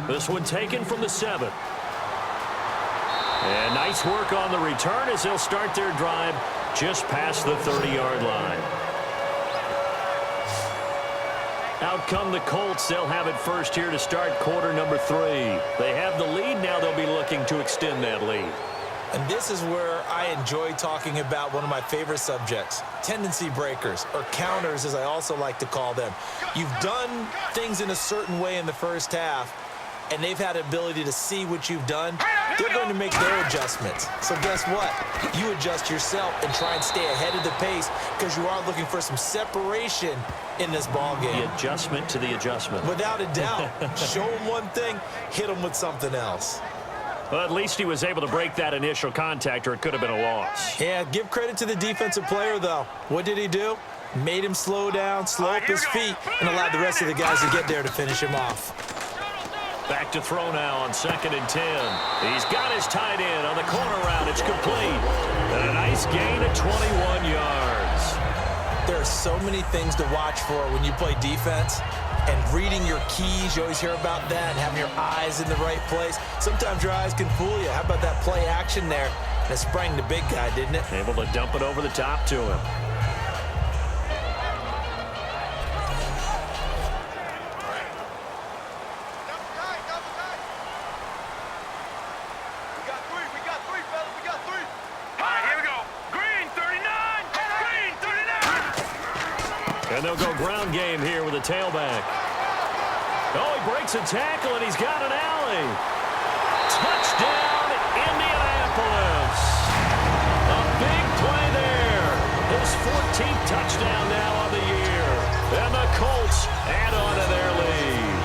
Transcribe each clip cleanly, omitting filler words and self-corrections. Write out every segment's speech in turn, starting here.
This one taken from the 7. And nice work on the return as they'll start their drive just past the 30-yard line. Out come the Colts. They'll have it first here to start quarter number 3. They have the lead. Now they'll be looking to extend that lead. And this is where I enjoy talking about one of my favorite subjects, tendency breakers, or counters as I also like to call them. You've done things in a certain way in the first half, and they've had the ability to see what you've done. They're going to make their adjustments. So guess what? You adjust yourself and try and stay ahead of the pace because you are looking for some separation in this ball game. The adjustment to the adjustment. Without a doubt. Show them one thing, hit them with something else. Well, at least he was able to break that initial contact, or it could have been a loss. Yeah, give credit to the defensive player, though. What did he do? Made him slow down, slow up his feet, and allowed the rest of the guys to get there to finish him off. Back to throw now on 2nd and 10. He's got his tight end on the corner route. It's complete. And a nice gain of 21 yards. There are so many things to watch for when you play defense. And reading your keys, you always hear about that, and having your eyes in the right place. Sometimes your eyes can fool you. How about that play action there? And it sprang the big guy, didn't it? Able to dump it over the top to him. And they'll go ground game here with a tailback. Oh, he breaks a tackle, and he's got an alley. Touchdown, Indianapolis. A big play there. His 14th touchdown now on the year. And the Colts add on to their lead.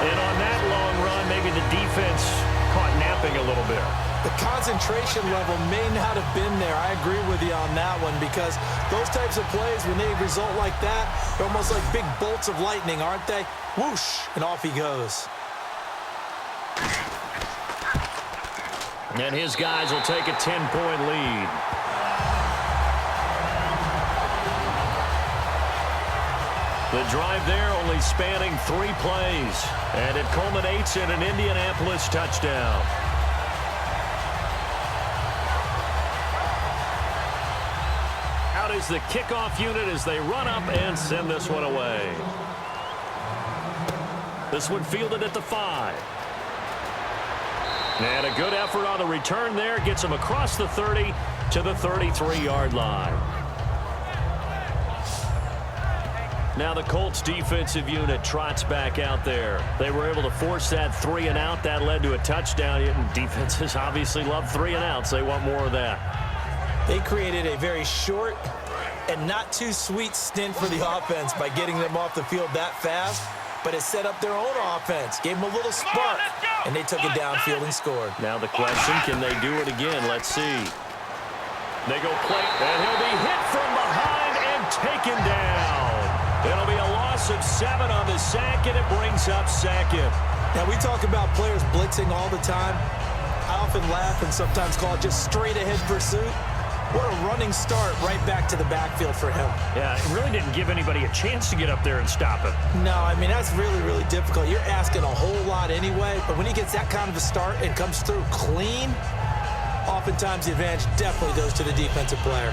And on that long run, maybe the defense caught napping a little bit. The concentration level may not have been there. I agree with you on that one because those types of plays, when they result like that, they're almost like big bolts of lightning, aren't they? Whoosh, and off he goes. And his guys will take a 10-point lead. The drive there only spanning 3 plays, and it culminates in an Indianapolis touchdown. Out is the kickoff unit as they run up and send this one away. This one fielded at the 5. And a good effort on the return there. Gets him across the 30 to the 33-yard line. Now the Colts defensive unit trots back out there. They were able to force that 3 and out. That led to a touchdown. Defenses obviously love 3 and outs. They want more of that. They created a very short and not too sweet stint for the offense by getting them off the field that fast, but it set up their own offense, gave them a little spark, and they took it downfield and scored. Now the question, can they do it again? Let's see. They go play, and he'll be hit from behind and taken down. It'll be a loss of 7 on the sack, and it brings up 2nd. Now, we talk about players blitzing all the time. I often laugh and sometimes call it just straight-ahead pursuit. What a running start right back to the backfield for him. Yeah, it really didn't give anybody a chance to get up there and stop him. No, I mean, that's really, really difficult. You're asking a whole lot anyway, but when he gets that kind of a start and comes through clean, oftentimes the advantage definitely goes to the defensive player.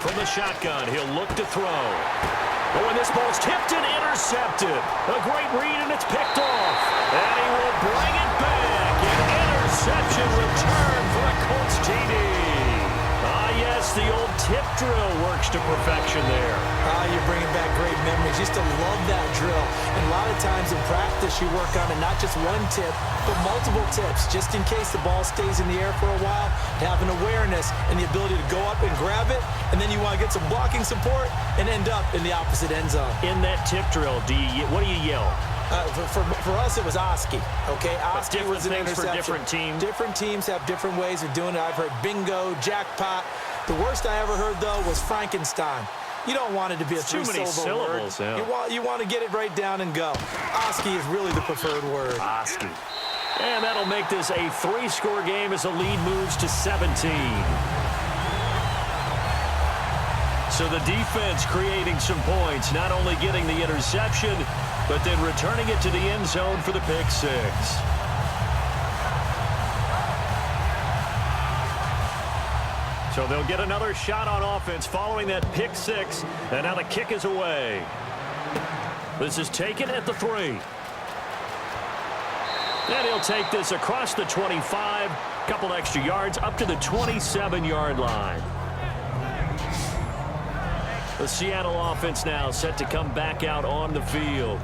From the shotgun, he'll look to throw. Oh, and this ball's tipped and intercepted. A great read, and it's picked off. And he will bring it back. An interception return for a Colts TD. Ah, yes, the old tip drill works to perfection there. Ah, you're bringing back great memories. Used to love that drill. And a lot of times in practice, you work on it, not just one tip, but multiple tips, just in case the ball stays in the air for a while, to have an awareness and the ability to go up and grab it, and then you want to get some blocking support and end up in the opposite end zone. In that tip drill, what do you yell? For us, it was Oski. Okay, Oski was an interception. For different teams. Different teams have different ways of doing it. I've heard bingo, jackpot. The worst I ever heard, though, was Frankenstein. You don't want it to be a three-syllable word. Yeah. You want to get it right down and go. Oski is really the preferred word. Oski. And that'll make this a 3-score game as the lead moves to 17. So the defense creating some points, not only getting the interception, but then returning it to the end zone for the pick six. So they'll get another shot on offense following that pick six, and now the kick is away. This is taken at the 3. And he'll take this across the 25, couple extra yards up to the 27-yard line. The Seattle offense now set to come back out on the field.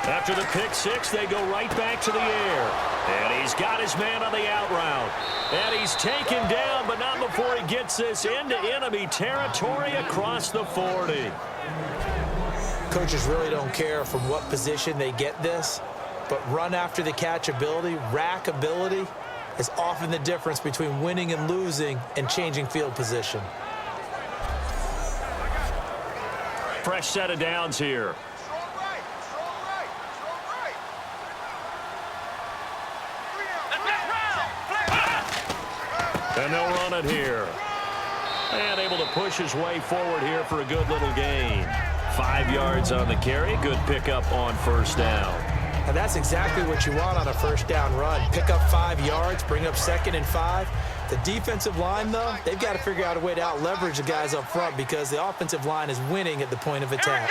After the pick six, they go right back to the air. And he's got his man on the out route. And he's taken down, but not before he gets this into enemy territory across the 40. Coaches really don't care from what position they get this, but run after the catch ability, rack ability, is often the difference between winning and losing and changing field position. Fresh set of downs here. And they'll run it here. And able to push his way forward here for a good little gain. 5 yards on the carry. Good pickup on first down. And that's exactly what you want on a first down run. Pick up 5 yards, bring up 2nd and 5. The defensive line, though, they've got to figure out a way to out-leverage the guys up front because the offensive line is winning at the point of attack.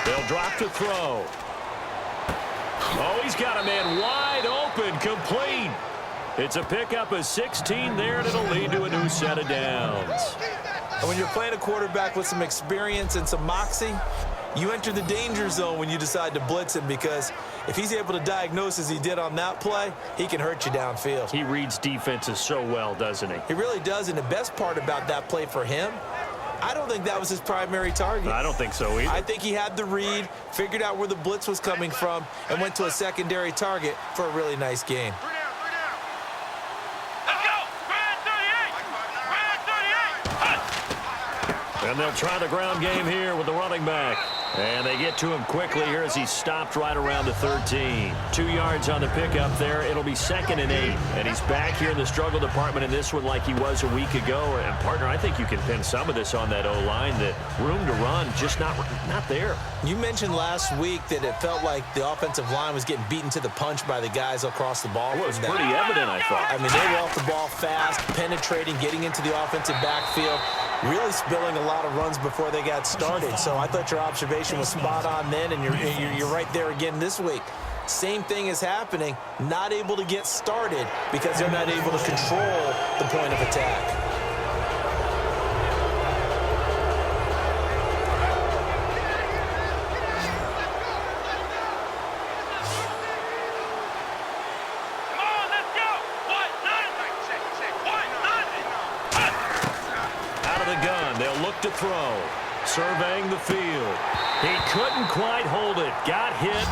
They'll drop to throw. Oh, he's got a man wide open, complete. It's a pickup of 16 there, and it'll lead to a new set of downs. And when you're playing a quarterback with some experience and some moxie, you enter the danger zone when you decide to blitz him because if he's able to diagnose as he did on that play, he can hurt you downfield. He reads defenses so well, doesn't he? He really does, and the best part about that play for him, I don't think that was his primary target. I don't think so either. I think he had the read, figured out where the blitz was coming from, and went to a secondary target for a really nice gain. And they'll try the ground game here with the running back. And they get to him quickly here as he stopped right around the 13. 2 yards on the pickup there. It'll be 2nd and 8. And he's back here in the struggle department in this one like he was a week ago. And, partner, I think you can pin some of this on that O-line. That room to run just not there. You mentioned last week that it felt like the offensive line was getting beaten to the punch by the guys across the ball. It was pretty evident, I thought. I mean, they walked the ball fast, penetrating, getting into the offensive backfield, really spilling a lot of runs before they got started. So I thought your observation was spot on then, and you're right there again this week. Same thing is happening, not able to get started because they're not able to control the point of attack. To throw, surveying the field. He couldn't quite hold it. Got hit.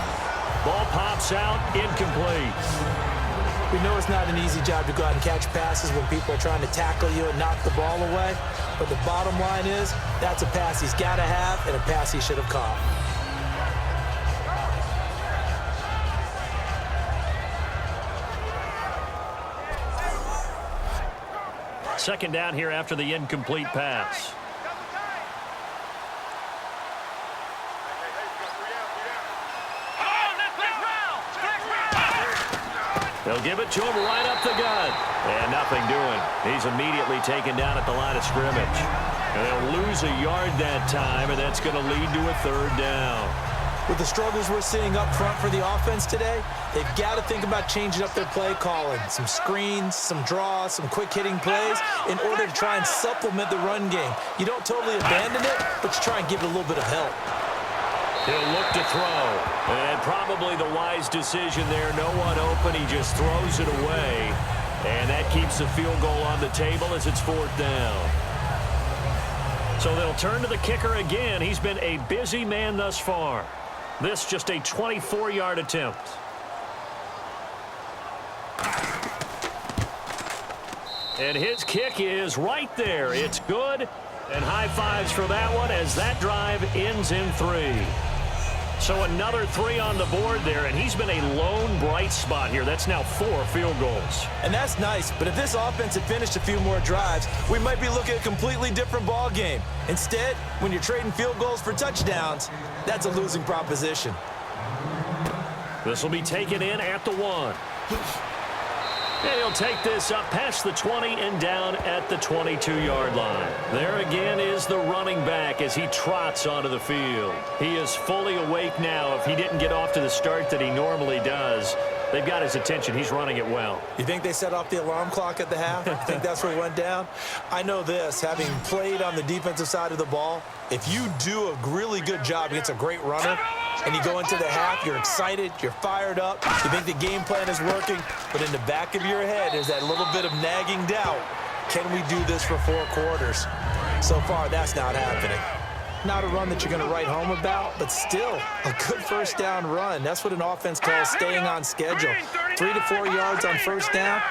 Ball pops out, incomplete. We know it's not an easy job to go out and catch passes when people are trying to tackle you and knock the ball away. But the bottom line is, that's a pass he's got to have and a pass he should have caught. Second down here after the incomplete pass. They'll give it to him right up the gut. And nothing doing. He's immediately taken down at the line of scrimmage. And they'll lose a yard that time, and that's going to lead to a 3rd down. With the struggles we're seeing up front for the offense today, they've got to think about changing up their play calling. Some screens, some draws, some quick-hitting plays in order to try and supplement the run game. You don't totally abandon it, but you try and give it a little bit of help. He'll look to throw. And probably the wise decision there. No one open. He just throws it away. And that keeps the field goal on the table as it's 4th down. So they'll turn to the kicker again. He's been a busy man thus far. This just a 24-yard attempt. And his kick is right there. It's good. And high fives for that one as that drive ends in 3. So another 3 on the board there, and he's been a lone bright spot here. That's now 4 field goals. And that's nice, but if this offense had finished a few more drives, we might be looking at a completely different ball game. Instead, when you're trading field goals for touchdowns, that's a losing proposition. This will be taken in at the 1. And he'll take this up past the 20 and down at the 22-yard line. There again is the running back as he trots onto the field. He is fully awake now. If he didn't get off to the start that he normally does, they've got his attention. He's running it well. You think they set off the alarm clock at the half? You think that's what went down? I know this, having played on the defensive side of the ball, if you do a really good job against a great runner, and you go into the half, you're excited, you're fired up, you think the game plan is working, but in the back of your head is that little bit of nagging doubt. Can we do this for 4 quarters? So far, that's not happening. Not a run that you're going to write home about, but still a good first down run. That's what an offense calls staying on schedule. 3 to 4 yards on first down.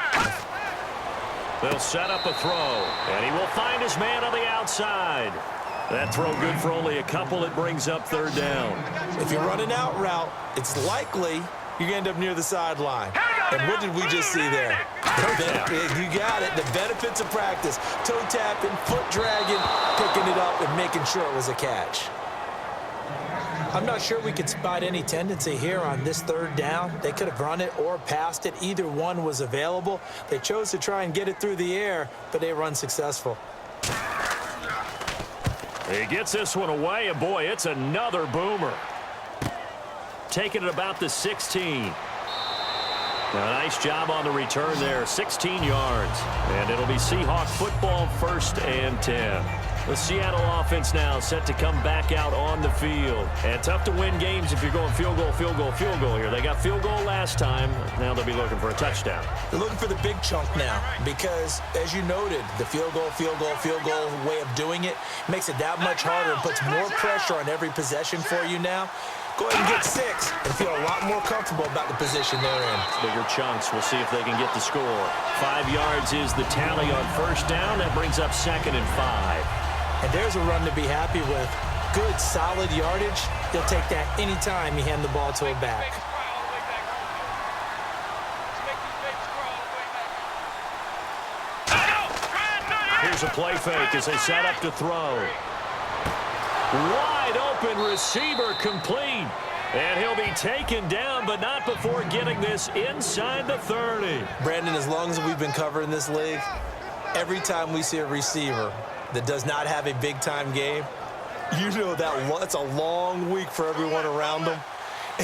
They'll set up a throw, and he will find his man on the outside. That throw good for only a couple. It brings up 3rd down. If you're running out route, it's likely you're going to end up near the sideline. And what did we just see there? You got it. The benefits of practice. Toe tapping, foot dragging, picking it up, and making sure it was a catch. I'm not sure we could spot any tendency here on this 3rd down. They could have run it or passed it. Either one was available. They chose to try and get it through the air, but they were unsuccessful. He gets this one away, and boy, it's another boomer. Taking it about the 16. A nice job on the return there, 16 yards. And it'll be Seahawk football, 1st and 10. The Seattle offense now set to come back out on the field. And tough to win games if you're going field goal, field goal, field goal here. They got field goal last time. Now they'll be looking for a touchdown. They're looking for the big chunk now because, as you noted, the field goal way of doing it makes it that much harder and puts more pressure on every possession for you now. Go ahead and get 6 and feel a lot more comfortable about the position they're in. Bigger chunks. We'll see if they can get the score. 5 yards is the tally on first down. That brings up 2nd and 5. And there's a run to be happy with. Good, solid yardage. He'll take that anytime you hand the ball to a back. Here's a play fake as they set up to throw. Wide open receiver complete. And he'll be taken down, but not before getting this inside the 30. Brandon, as long as we've been covering this league, every time we see a receiver that does not have a big-time game, you know that's a long week for everyone around them.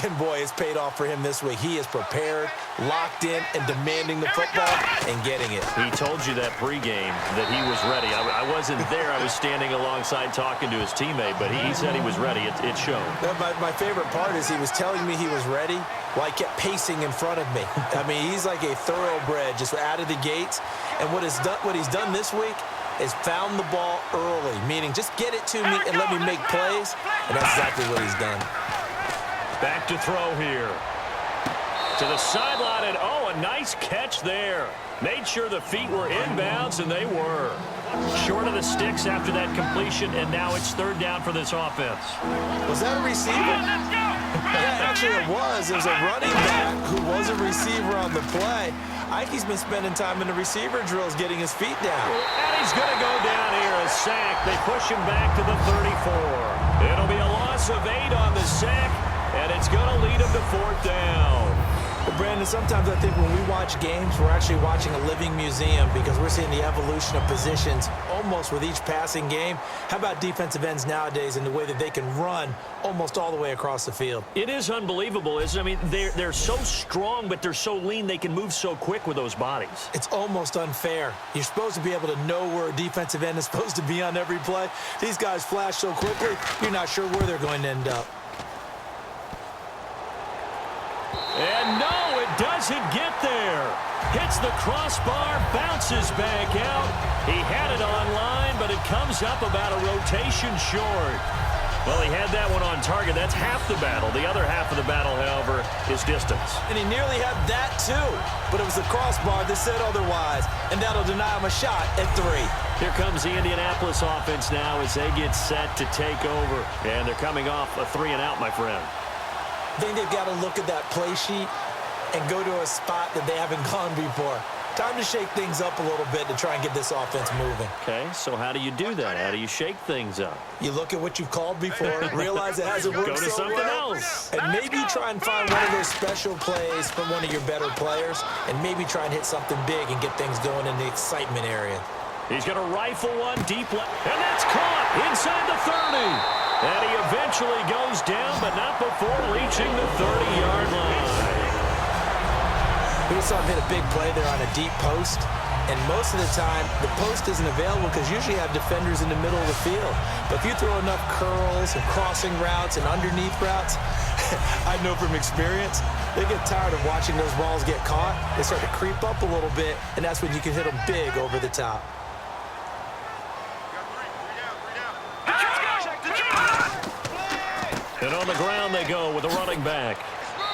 And, boy, it's paid off for him this week. He is prepared, locked in, and demanding the football and getting it. He told you that pregame that he was ready. I wasn't there. I was standing alongside talking to his teammate, but he said he was ready. It showed. My favorite part is he was telling me he was ready while he kept pacing in front of me. I mean, he's like a thoroughbred just out of the gates. And what he's done this week is found the ball early, meaning just get it to me and let me make plays. And that's exactly what he's done. Back to throw here. To the sideline, and a nice catch there. Made sure the feet were inbounds, and they were. Short of the sticks after that completion, and now it's 3rd down for this offense. Was that a receiver? Yeah, actually it was. It was a running back who was a receiver on the play. Ike's been spending time in the receiver drills getting his feet down. And he's going to go down here, a sack. They push him back to the 34. It'll be a loss of 8 on the sack. And it's going to lead him to 4th down. Well, Brandon, sometimes I think when we watch games, we're actually watching a living museum because we're seeing the evolution of positions almost with each passing game. How about defensive ends nowadays and the way that they can run almost all the way across the field? It is unbelievable, isn't it? I mean, they're so strong, but they're so lean. They can move so quick with those bodies. It's almost unfair. You're supposed to be able to know where a defensive end is supposed to be on every play. These guys flash so quickly, you're not sure where they're going to end up. And no, it doesn't get there. Hits the crossbar, bounces back out. He had it on line, but it comes up about a rotation short. Well, he had that one on target. That's half the battle. The other half of the battle, however, is distance. And he nearly had that, too. But it was the crossbar that said otherwise, and that'll deny him a shot at 3. Here comes the Indianapolis offense now as they get set to take over. And they're coming off a 3-and-out, my friend. I think they've got to look at that play sheet and go to a spot that they haven't gone before. Time to shake things up a little bit to try and get this offense moving. Okay, so how do you do that? How do you shake things up? You look at what you've called before, realize it hasn't worked Go to so something well, else. and maybe try and find one of those special plays from one of your better players, and maybe try and hit something big and get things going in the excitement area. He's going to rifle one deep left, and that's caught inside the 30. And he eventually goes down, but not before reaching the 30-yard line. We saw him hit a big play there on a deep post, and most of the time, the post isn't available because usually you have defenders in the middle of the field. But if you throw enough curls and crossing routes and underneath routes, I know from experience, they get tired of watching those balls get caught. They start to creep up a little bit, and that's when you can hit them big over the top. And on the ground they go with a running back.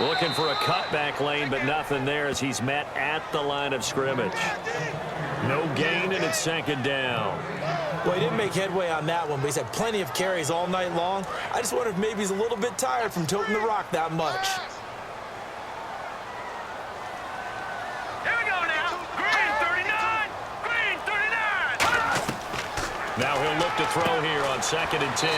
Looking for a cutback lane, but nothing there as he's met at the line of scrimmage. No gain, and it's 2nd down. Well, he didn't make headway on that one, but he's had plenty of carries all night long. I just wonder if maybe he's a little bit tired from toting the rock that much. Here we go now. Green 39. Green 39. Now he'll look to throw here on 2nd and 10.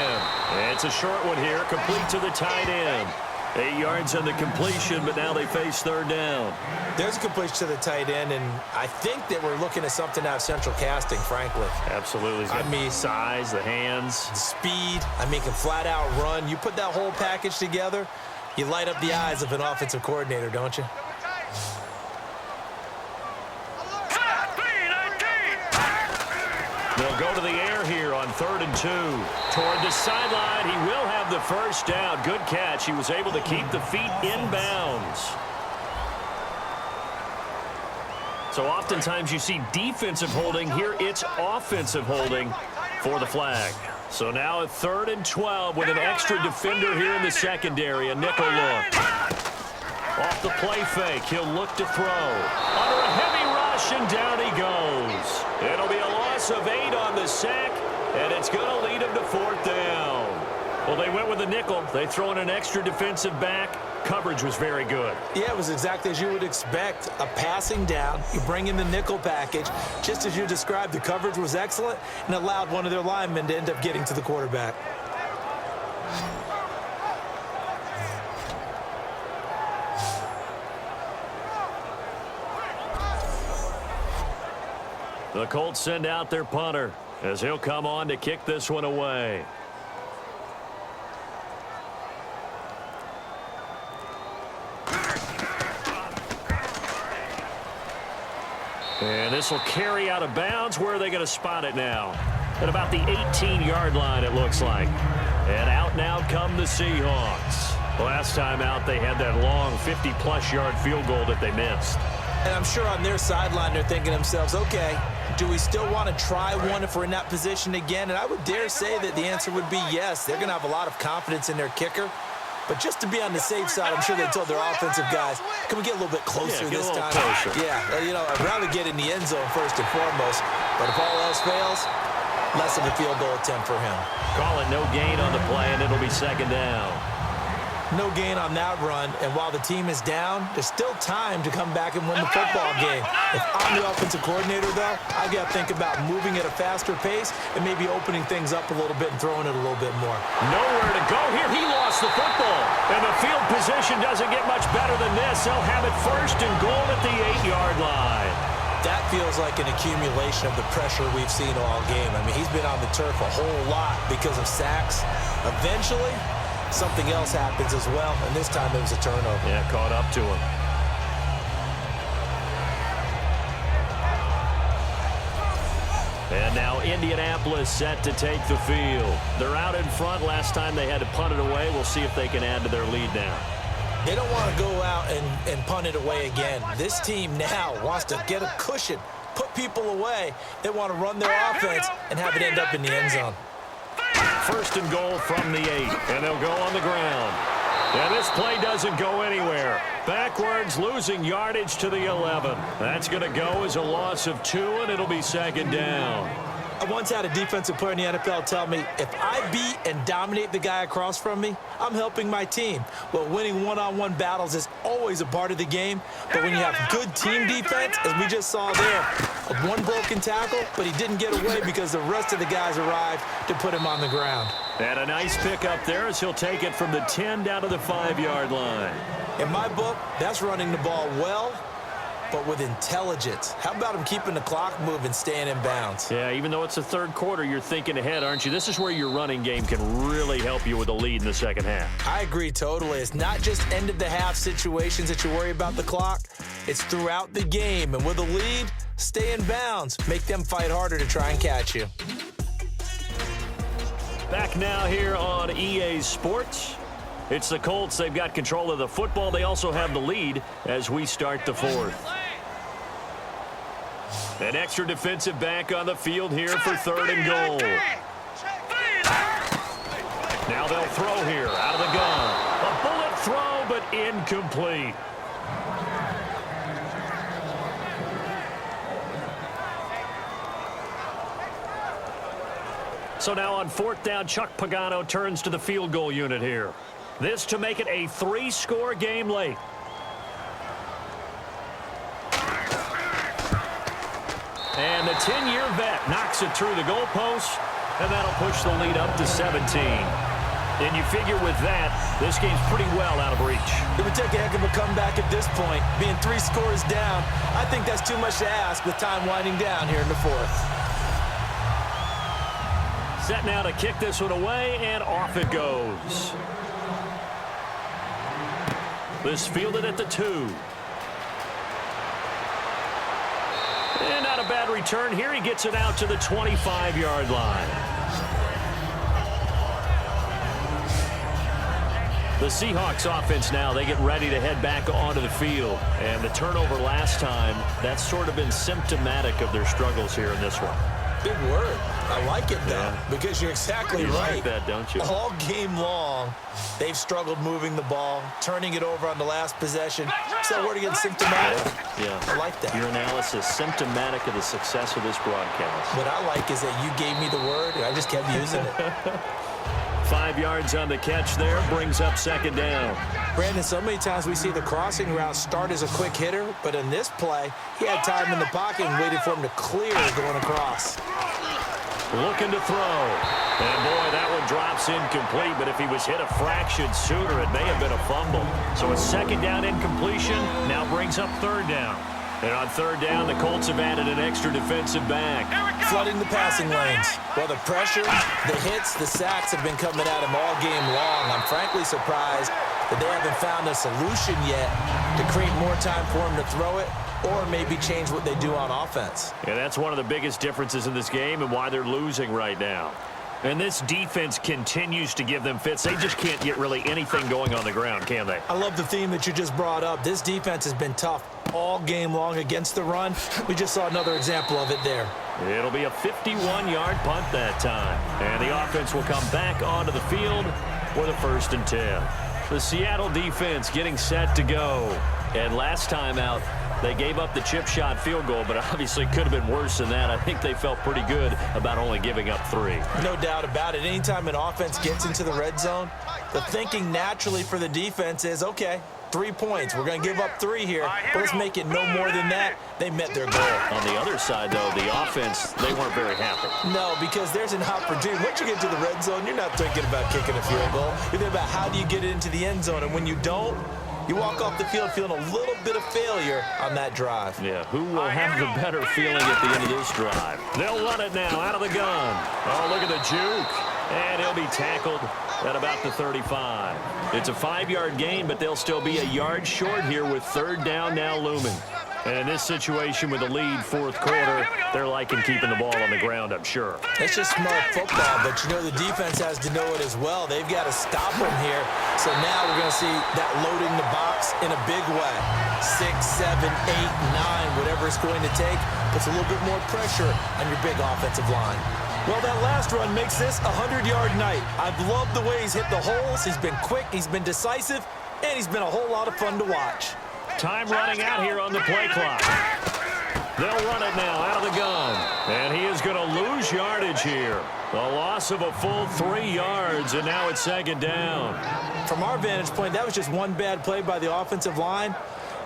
It's a short one here, complete to the tight end. 8 yards on the completion, but now they face 3rd down. There's a completion to the tight end, and I think that we're looking at something out of central casting, frankly. Absolutely. I mean, size, the hands. Speed, I mean, can flat out run. You put that whole package together, you light up the eyes of an offensive coordinator, don't you? They'll go to the air here on 3rd and 2. Toward the sideline, he will have the first down. Good catch. He was able to keep the feet in bounds. So oftentimes you see defensive holding. Here it's offensive holding for the flag. So now at 3rd and 12 with an extra defender here in the secondary. A nickel look. Off the play fake, he'll look to throw. Under a heavy rush, and down he goes. It'll be a loss of 8 on the sack, and it's going to lead him to 4th down. Well, they went with a nickel. They throw in an extra defensive back. Coverage was very good. Yeah, it was exactly as you would expect. A passing down. You bring in the nickel package. Just as you described, the coverage was excellent and allowed one of their linemen to end up getting to the quarterback. The Colts send out their punter as he'll come on to kick this one away. And this will carry out of bounds. Where are they going to spot it now? At about the 18-yard line, it looks like. And out now come the Seahawks. Last time out, they had that long 50-plus yard field goal that they missed. And I'm sure on their sideline, they're thinking to themselves, okay, do we still want to try one if we're in that position again? And I would dare say that the answer would be yes. They're going to have a lot of confidence in their kicker. But just to be on the safe side, I'm sure they told their offensive guys, can we get a little bit closer this time? Closer. Yeah, you know, I'd rather get in the end zone first and foremost. But if all else fails, less of a field goal attempt for him. Call it no gain on the play, and it'll be 2nd down. No gain on that run, and while the team is down, there's still time to come back and win the football game. If I'm the offensive coordinator, though, I've got to think about moving at a faster pace and maybe opening things up a little bit and throwing it a little bit more. Nowhere to go here. He lost the football, and the field position doesn't get much better than this. They'll have it 1st and goal at the 8-yard line. That feels like an accumulation of the pressure we've seen all game. I mean, he's been on the turf a whole lot because of sacks. Eventually, something else happens as well, and this time it was a turnover. Yeah, caught up to him. And now Indianapolis set to take the field. They're out in front. Last time they had to punt it away. We'll see if they can add to their lead now. They don't want to go out and punt it away again. This team now wants to get a cushion, put people away. They want to run their offense and have it end up in the end zone. First and goal from the 8, and they'll go on the ground. And this play doesn't go anywhere. Backwards, losing yardage to the 11. That's going to go as a loss of 2, and it'll be second down. I once had a defensive player in the NFL tell me, if I beat and dominate the guy across from me, I'm helping my team. Well, winning one-on-one battles is always a part of the game, but when you have good team defense, as we just saw there, one broken tackle, but he didn't get away because the rest of the guys arrived to put him on the ground. And a nice pick up there as he'll take it from the 10 down to the 5-yard line. In my book, that's running the ball well, but with intelligence. How about him keeping the clock moving, staying in bounds? Yeah, even though it's the third quarter, you're thinking ahead, aren't you? This is where your running game can really help you with a lead in the second half. I agree totally. It's not just end-of-the-half situations that you worry about the clock. It's throughout the game. And with a lead, stay in bounds. Make them fight harder to try and catch you. Back now here on EA Sports. It's the Colts. They've got control of the football. They also have the lead as we start the fourth. An extra defensive back on the field here for third and goal. Now they'll throw here out of the gun. A bullet throw, but incomplete. So now on fourth down, Chuck Pagano turns to the field goal unit here. This to make it a 3-score game late. And the 10-year vet knocks it through the goalpost, and that'll push the lead up to 17. And you figure with that, this game's pretty well out of reach. It would take a heck of a comeback at this point. Being 3 scores down, I think that's too much to ask with time winding down here in the fourth. Set now to kick this one away, and off it goes. This fielded at the 2. And not a bad return here. He gets it out to the 25-yard line. The Seahawks offense now, they get ready to head back onto the field. And the turnover last time, that's sort of been symptomatic of their struggles here in this one. Big word. I like it, though, because you're exactly right. Like that, don't you? All game long, they've struggled moving the ball, turning it over on the last possession. So word again, symptomatic. Yeah. I like that. Your analysis, symptomatic of the success of this broadcast. What I like is that you gave me the word, and I just kept using it. 5 yards on the catch there, brings up second down. Brandon, so many times we see the crossing route start as a quick hitter, but in this play, he had time in the pocket and waited for him to clear going across. Looking to throw. And, boy, that one drops incomplete, but if he was hit a fraction sooner, it may have been a fumble. So a second down incompletion now brings up third down. And on third down, the Colts have added an extra defensive back. Flooding the passing lanes. Well, the pressure, the hits, the sacks have been coming at him all game long. I'm frankly surprised that they haven't found a solution yet to create more time for him to throw it or maybe change what they do on offense. Yeah, that's one of the biggest differences in this game and why they're losing right now. And this defense continues to give them fits. They just can't get really anything going on the ground, can they? I love the theme that you just brought up. This defense has been tough all game long against the run. We just saw another example of it there. It'll be a 51-yard punt that time. And the offense will come back onto the field for the 1st and 10. The Seattle defense getting set to go. And last time out, they gave up the chip shot field goal, but obviously could have been worse than that. I think they felt pretty good about only giving up 3. No doubt about it. Anytime an offense gets into the red zone, the thinking naturally for the defense is, okay, 3 points. We're going to give up 3 here, but let's make it no more than that. They met their goal. On the other side, though, the offense, they weren't very happy. No, because there's an opportunity. Once you get to the red zone, you're not thinking about kicking a field goal. You're thinking about how do you get it into the end zone, and when you don't, you walk off the field feeling a little bit of failure on that drive. Yeah, who will have the better feeling at the end of this drive? They'll run it now out of the gun. Oh, look at the juke. And he'll be tackled at about the 35. It's a 5-yard gain, but they'll still be a yard short here with third down now looming. And in this situation with the lead fourth quarter, they're liking keeping the ball on the ground, I'm sure. It's just smart football, but you know the defense has to know it as well. They've got to stop them here. So now we're going to see that loading the box in a big way. 6, 7, 8, 9, whatever it's going to take, puts a little bit more pressure on your big offensive line. Well, that last run makes this a 100-yard night. I've loved the way he's hit the holes. He's been quick, he's been decisive, and he's been a whole lot of fun to watch. Time running out here on the play clock. They'll run it now out of the gun. And he is going to lose yardage here. A loss of a full 3 yards, and now it's second down. From our vantage point, that was just one bad play by the offensive line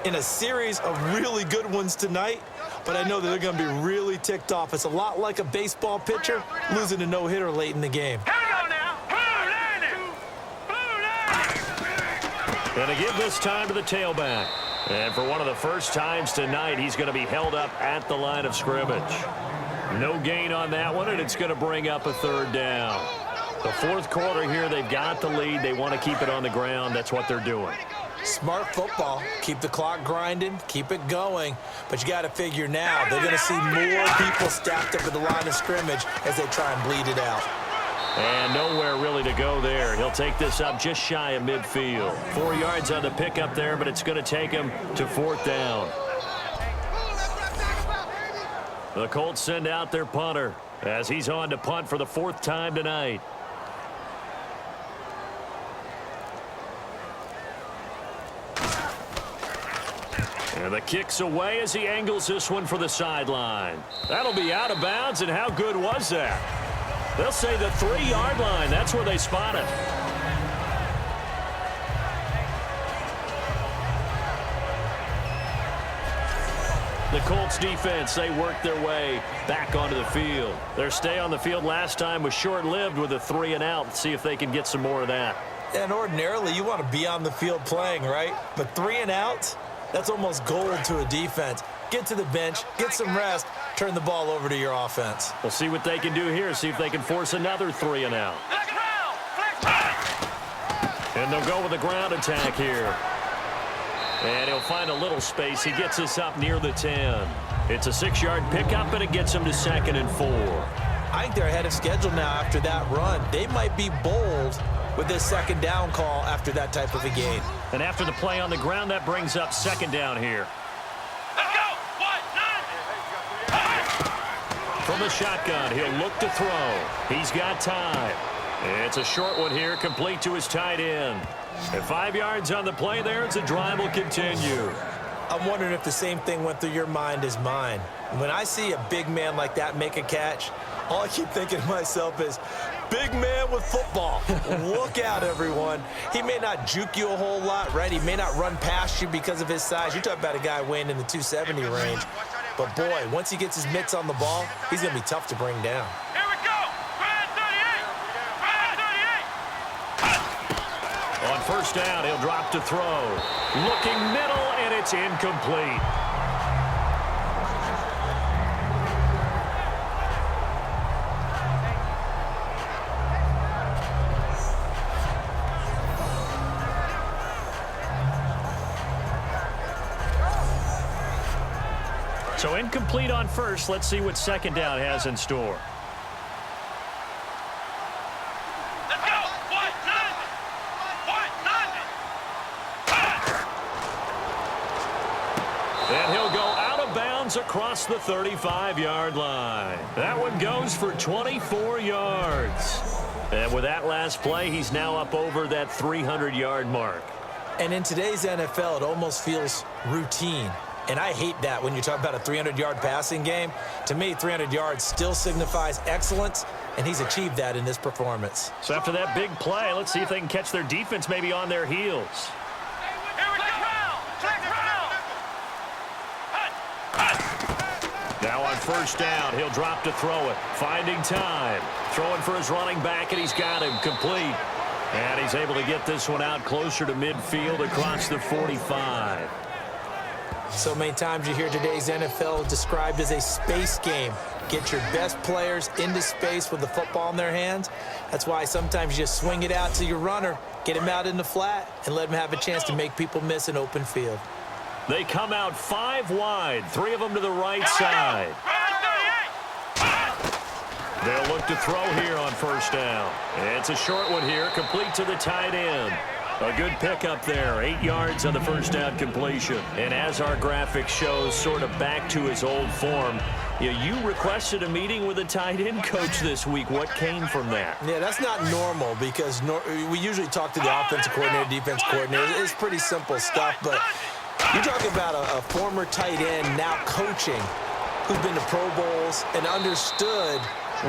in a series of really good ones tonight. But I know that they're going to be really ticked off. It's a lot like a baseball pitcher losing a no-hitter late in the game. Here we go now. Going to give this time to the tailback. And for one of the first times tonight, he's going to be held up at the line of scrimmage. No gain on that one, and it's going to bring up a third down. The fourth quarter here, they've got the lead. They want to keep it on the ground. That's what they're doing. Smart football. Keep the clock grinding. Keep it going. But you got to figure now they're going to see more people stacked up at the line of scrimmage as they try and bleed it out. And nowhere really to go there. He'll take this up just shy of midfield. 4 yards on the pickup there, but it's going to take him to fourth down. The Colts send out their punter as he's on to punt for the 4th time tonight. And the kick's away as he angles this one for the sideline. That'll be out of bounds, and how good was that? They'll say the 3-yard line. That's where they spot it. The Colts defense, they worked their way back onto the field. Their stay on the field last time was short-lived with a 3-and-out. See if they can get some more of that. And ordinarily, you want to be on the field playing, right? But 3-and-outs, that's almost gold to a defense. Get to the bench, get some rest, turn the ball over to your offense. We'll see what they can do here, see if they can force another 3-and-out. And they'll go with a ground attack here. And he'll find a little space. He gets us up near the 10. It's a 6-yard pickup, and it gets him to 2nd and 4. I think they're ahead of schedule now after that run. They might be bold with this 2nd down call after that type of a gain. And after the play on the ground, that brings up 2nd down here. Let's go. From the shotgun, he'll look to throw. He's got time. It's a short one here, complete to his tight end. And 5 yards on the play there as the drive will continue. I'm wondering if the same thing went through your mind as mine. When I see a big man like that make a catch, all I keep thinking to myself is, big man with football. Look out, everyone. He may not juke you a whole lot, right? He may not run past you because of his size. You're talking about a guy weighing in the 270 range. But, boy, once he gets his mitts on the ball, he's going to be tough to bring down. Here we go. Grand 38. On first down, he'll drop to throw. Looking middle, and it's incomplete. So incomplete on first. Let's see what 2nd down has in store. Let's go. And he'll go out of bounds across the 35-yard line. That one goes for 24 yards. And with that last play, he's now up over that 300-yard mark. And in today's NFL, it almost feels routine. And I hate that when you talk about a 300-yard passing game. To me, 300 yards still signifies excellence, and he's achieved that in this performance. So after that big play, let's see if they can catch their defense maybe on their heels. Here we go. Now on first down, he'll drop to throw it. Finding time. Throwing for his running back, and he's got him complete. And he's able to get this one out closer to midfield across the 45. So many times you hear today's NFL described as a space game. Get your best players into space with the football in their hands. That's why sometimes you just swing it out to your runner, get him out in the flat, and let him have a chance to make people miss an open field. They come out 5 wide, 3 of them to the right side. They'll look to throw here on first down. It's a short one here, complete to the tight end. A good pickup there, 8 yards on the first down completion. And as our graphic shows, sort of back to his old form, Yeah, you requested a meeting with a tight end coach this week. What came from that? Yeah, that's not normal because we usually talk to the offensive coordinator, defense coordinator. It's pretty simple stuff, but you're talking about a former tight end now coaching who's been to Pro Bowls and understood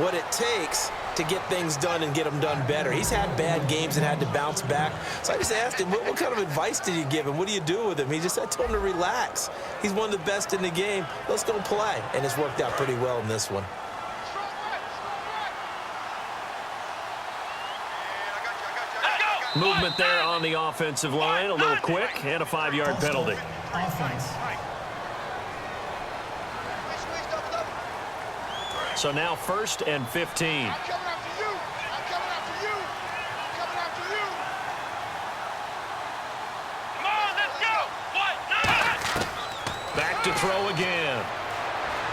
what it takes to get things done and get them done better. He's had bad games and had to bounce back. So I just asked him, what kind of advice did you give him? What do you do with him? He just said, I told him to relax. He's one of the best in the game. Let's go play. And it's worked out pretty well in this one. Movement there on the offensive line, a little quick, and a 5-yard penalty. So now 1st and 15. Back to throw again.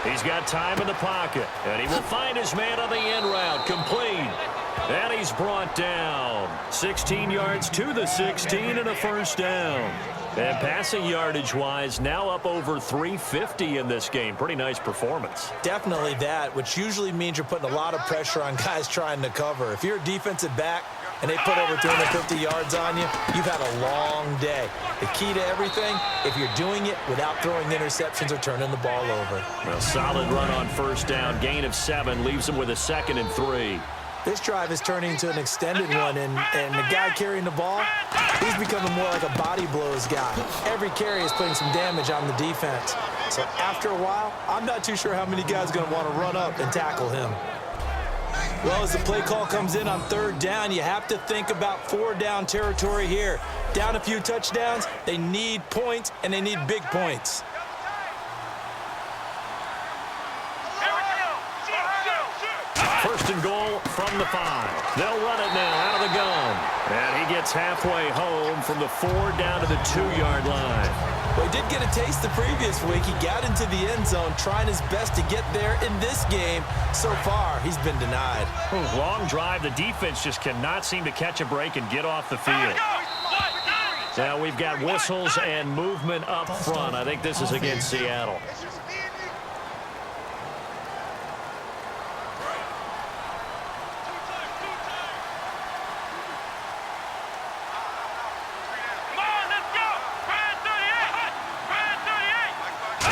He's got time in the pocket, and he will find his man on the end route, complete. And he's brought down. 16 yards to the 16 and a 1st down. And passing yardage-wise, now up over 350 in this game. Pretty nice performance. Definitely that, which usually means you're putting a lot of pressure on guys trying to cover. If you're a defensive back and they put over 350 yards on you, you've had a long day. The key to everything, if you're doing it without throwing interceptions or turning the ball over. A solid run on 1st down. Gain of 7 leaves him with a 2nd and 3. This drive is turning into an extended one, and the guy carrying the ball, he's becoming more like a body blows guy. Every carry is putting some damage on the defense. So after a while, I'm not too sure how many guys are going to want to run up and tackle him. Well, as the play call comes in on 3rd down, you have to think about 4-down territory here. Down a few touchdowns, they need points, and they need big points. First and goal from the 5. They'll run it now out of the gun. And he gets halfway home from the 4 down to the 2-yard line. Well, he did get a taste the previous week. He got into the end zone trying his best to get there in this game. So far, he's been denied. Long drive. The defense just cannot seem to catch a break and get off the field. Now we've got whistles and movement up front. I think this is against Seattle.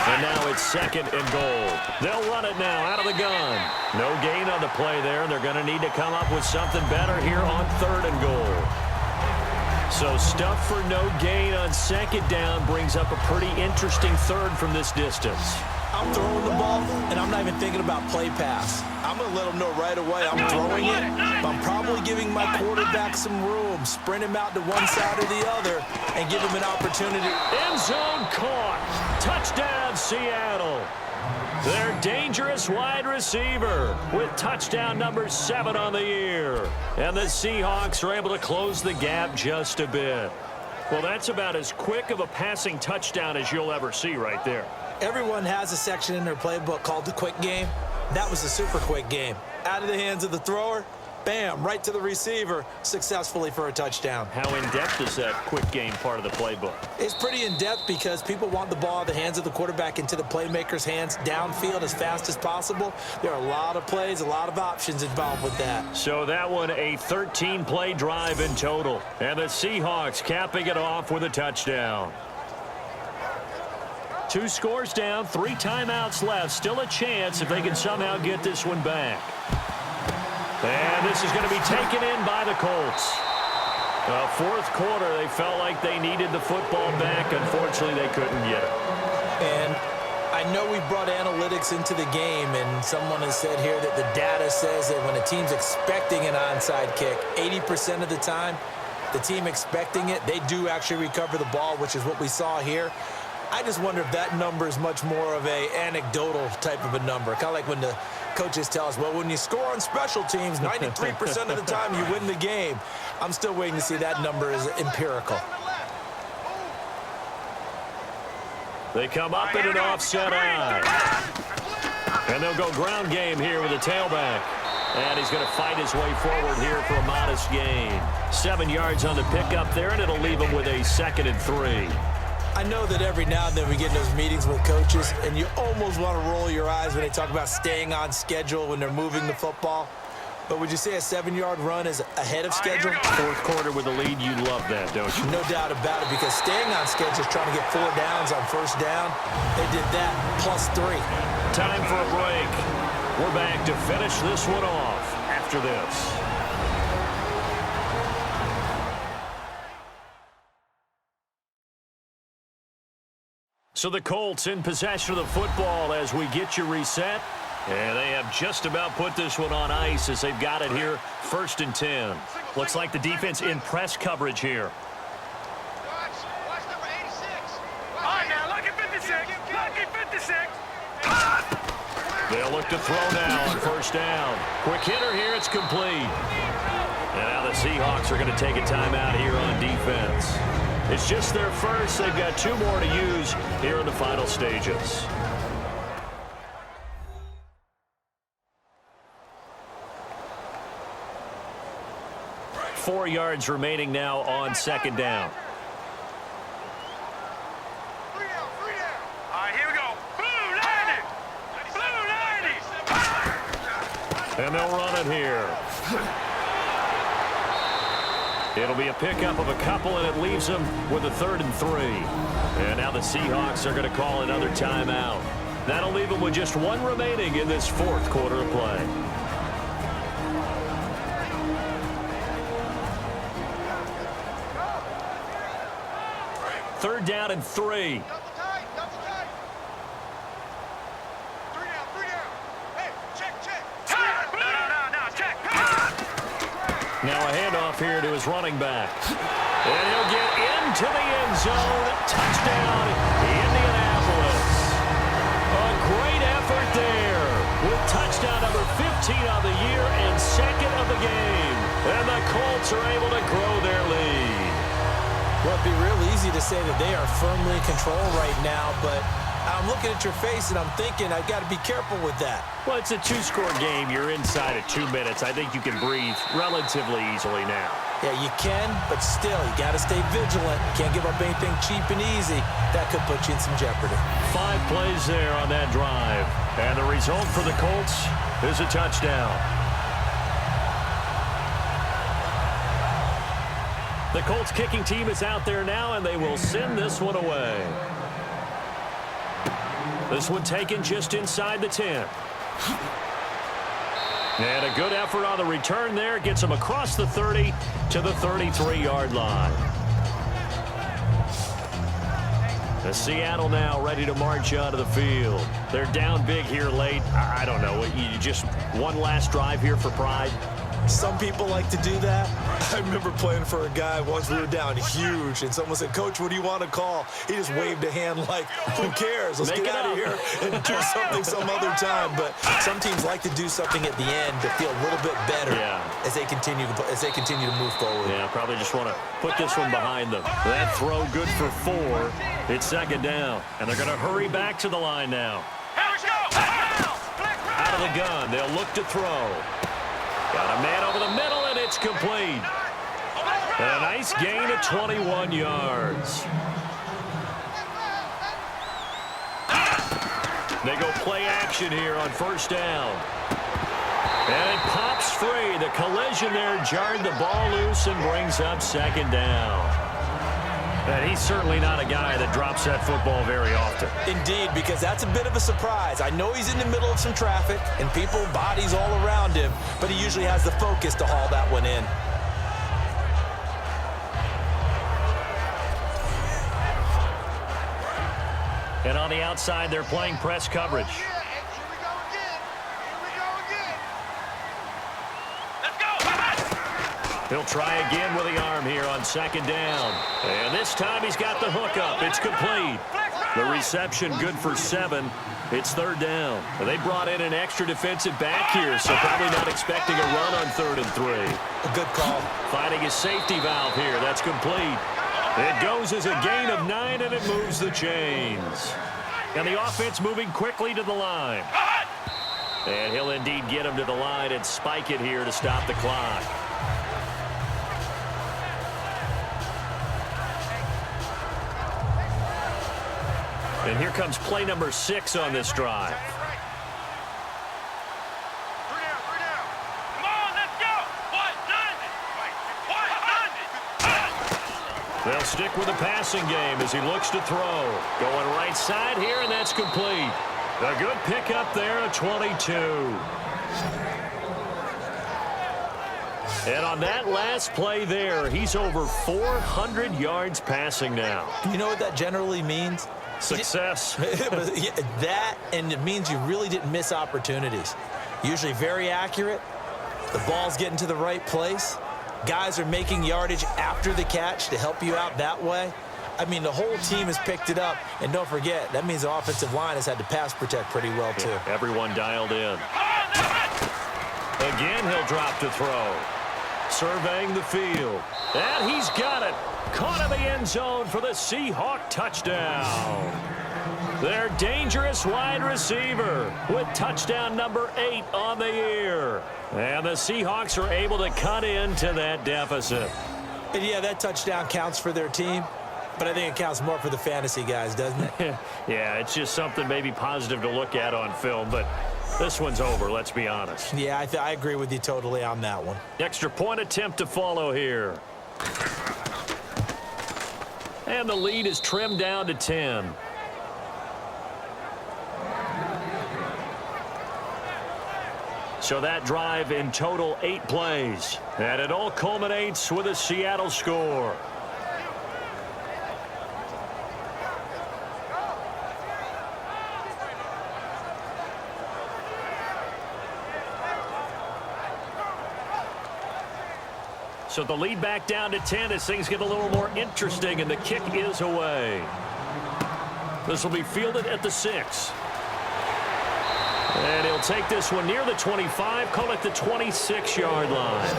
And now it's 2nd and goal. They'll run it now out of the gun. No gain on the play there, and they're going to need to come up with something better here on 3rd and goal. So stuff for no gain on 2nd down brings up a pretty interesting 3rd from this distance. I'm throwing the ball, and I'm not even thinking about play pass. I'm going to let them know right away I'm throwing it, but I'm probably giving my quarterback some room, sprint him out to one side or the other, and give him an opportunity. End zone caught. Touchdown, Seattle. Their dangerous wide receiver with touchdown number 7 on the year. And the Seahawks are able to close the gap just a bit. Well, that's about as quick of a passing touchdown as you'll ever see right there. Everyone has a section in their playbook called the quick game. That was a super quick game. Out of the hands of the thrower, bam, right to the receiver, successfully for a touchdown. How in-depth is that quick game part of the playbook? It's pretty in-depth because people want the ball out of the hands of the quarterback into the playmaker's hands downfield as fast as possible. There are a lot of plays, a lot of options involved with that. So that one, a 13-play drive in total. And the Seahawks capping it off with a touchdown. 2 scores down, 3 timeouts left. Still a chance if they can somehow get this one back. And this is going to be taken in by the Colts. 4th quarter, they felt like they needed the football back. Unfortunately, they couldn't get it. And I know we brought analytics into the game, and someone has said here that the data says that when a team's expecting an onside kick, 80% of the time, the team expecting it, they do actually recover the ball, which is what we saw here. I just wonder if that number is much more of a anecdotal type of a number. Kind of like when the coaches tell us, well, when you score on special teams, 93% of the time you win the game. I'm still waiting to see that number is empirical. They come up in an offset eye. And they'll go ground game here with a tailback. And he's going to fight his way forward here for a modest gain. 7 yards on the pickup there, and it'll leave him with a 2nd and 3. I know that every now and then we get in those meetings with coaches, and you almost want to roll your eyes when they talk about staying on schedule when they're moving the football. But would you say a 7-yard run is ahead of schedule? Fourth quarter with the lead, you love that, don't you? No doubt about it, because staying on schedule is trying to get 4 downs on first down. They did that plus 3. Time for a break. We're back to finish this one off after this. So the Colts in possession of the football as we get you reset. And they have just about put this one on ice as they've got it here, 1st and 10. Looks like the defense in press coverage here. Watch number 86. All right, now, look at 56. Look at 56. They'll look to throw now on first down. Quick hitter here, it's complete. And now the Seahawks are going to take a timeout here on defense. It's just their first. They've got 2 more to use here in the final stages. 4 yards remaining now on 2nd down. 3 down, 3 down. All right, here we go. Blue 90. Blue 90. And they'll run it here. It'll be a pickup of a couple, and it leaves them with a 3rd and 3. And now the Seahawks are going to call another timeout. That'll leave them with just 1 remaining in this 4th quarter of play. 3rd down and 3. Double tight, double tight. 3 down, 3 down. Hey, check. No, check. Now a handoff here to his running back. And he'll get into the end zone. Touchdown, Indianapolis. A great effort there with touchdown number 15 of the year and 2nd of the game. And the Colts are able to grow their lead. Well, it'd be real easy to say that they are firmly in control right now, but I'm looking at your face and I'm thinking I've got to be careful with that. Well, it's a 2-score game. You're inside of 2 minutes. I think you can breathe relatively easily now. Yeah, you can, but still, you got to stay vigilant. Can't give up anything cheap and easy. That could put you in some jeopardy. 5 plays there on that drive. And the result for the Colts is a touchdown. The Colts kicking team is out there now, and they will send this one away. This one taken just inside the 10. And a good effort on the return there. Gets him across the 30 to the 33-yard line. The Seattle now ready to march out of the field. They're down big here late. I don't know. You just one last drive here for pride. Some people like to do that. I remember playing for a guy once. We were down huge, and someone said, "Coach, what do you want to call?" He just waved a hand like, "Who cares? Let's get out of here and do something some other time." But some teams like to do something at the end to feel a little bit better as they continue to move forward. Yeah, probably just want to put this one behind them. That throw good for 4. It's 2nd down, and they're going to hurry back to the line now. Out of the gun, they'll look to throw. Got a man over the middle, and it's complete. And a nice gain of 21 yards. They go play action here on first down. And it pops free. The collision there jarred the ball loose and brings up 2nd down. And he's certainly not a guy that drops that football very often. Indeed, because that's a bit of a surprise. I know he's in the middle of some traffic and people, bodies all around him, but he usually has the focus to haul that one in. And on the outside, they're playing press coverage. He'll try again with the arm here on 2nd down. And this time he's got the hook up. It's complete. The reception good for 7. It's 3rd down. They brought in an extra defensive back here, so probably not expecting a run on 3rd and 3. A good call. Finding his safety valve here. That's complete. It goes as a gain of 9, and it moves the chains. And the offense moving quickly to the line. And he'll indeed get him to the line and spike it here to stop the clock. And here comes play number 6 on this drive. They'll stick with the passing game as he looks to throw. Going right side here, and that's complete. A good pickup there at 22. And on that last play there, he's over 400 yards passing now. You know what that generally means? Success. That, and it means you really didn't miss opportunities. Usually very accurate. The ball's getting to the right place. Guys are making yardage after the catch to help you out that way. I mean, the whole team has picked it up. And don't forget, that means the offensive line has had to pass protect pretty well, too. Yeah, everyone dialed in. Again, he'll drop to throw. Surveying the field. And he's got it. Caught in the end zone for the Seahawk touchdown. Their dangerous wide receiver with touchdown number 8 on the year. And the Seahawks are able to cut into that deficit. And yeah, that touchdown counts for their team, but I think it counts more for the fantasy guys, doesn't it? Yeah, it's just something maybe positive to look at on film, but this one's over, let's be honest. Yeah, I agree with you totally on that one. Extra point attempt to follow here. And the lead is trimmed down to 10. So that drive in total 8 plays. And it all culminates with a Seattle score. So the lead back down to 10 as things get a little more interesting, and the kick is away. This will be fielded at the 6. And he'll take this one near the 25, call it the 26-yard line.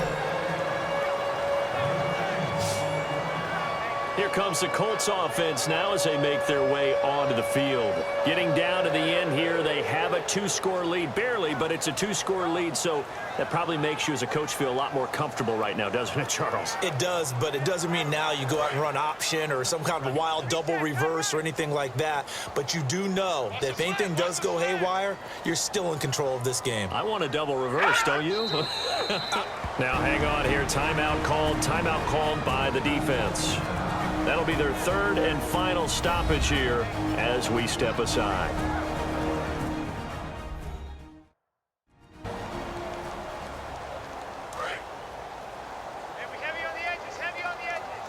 Here comes the Colts offense now as they make their way onto the field. Getting down to the end here, they have a 2-score lead. Barely, but it's a 2-score lead, so that probably makes you as a coach feel a lot more comfortable right now, doesn't it, Charles? It does, but it doesn't mean now you go out and run option or some kind of a wild double reverse or anything like that. But you do know that if anything does go haywire, you're still in control of this game. I want a double reverse, don't you? Now, hang on here. Timeout called by the defense. That'll be their 3rd and final stoppage here as we step aside. Heavy on the edges, heavy on the edges.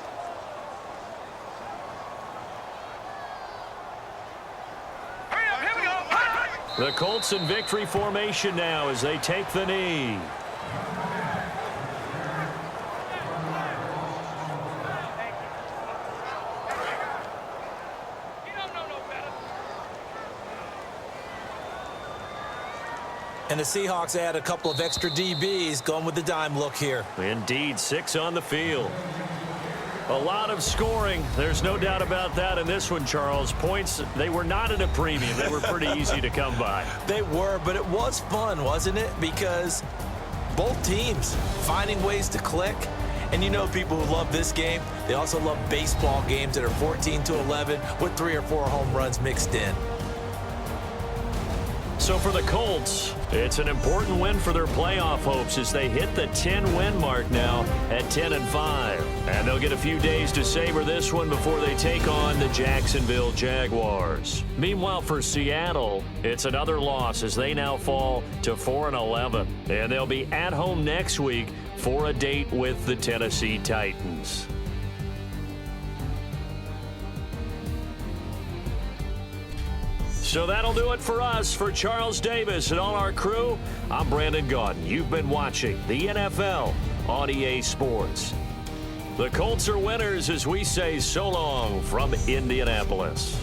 Hurry up, here we go. The Colts in victory formation now as they take the knee. And the Seahawks add a couple of extra DBs going with the dime look here. Indeed, 6 on the field. A lot of scoring. There's no doubt about that in this one, Charles. Points, they were not at a premium. They were pretty easy to come by. They were, but it was fun, wasn't it? Because both teams finding ways to click. And you know people who love this game, they also love baseball games that are 14-11 with 3 or 4 home runs mixed in. So for the Colts, it's an important win for their playoff hopes as they hit the 10-win mark now at 10-5. And they'll get a few days to savor this one before they take on the Jacksonville Jaguars. Meanwhile, for Seattle, it's another loss as they now fall to 4-11. And they'll be at home next week for a date with the Tennessee Titans. So that'll do it for us. For Charles Davis and all our crew, I'm Brandon Gaudin. You've been watching the NFL on EA Sports. The Colts are winners as we say so long from Indianapolis.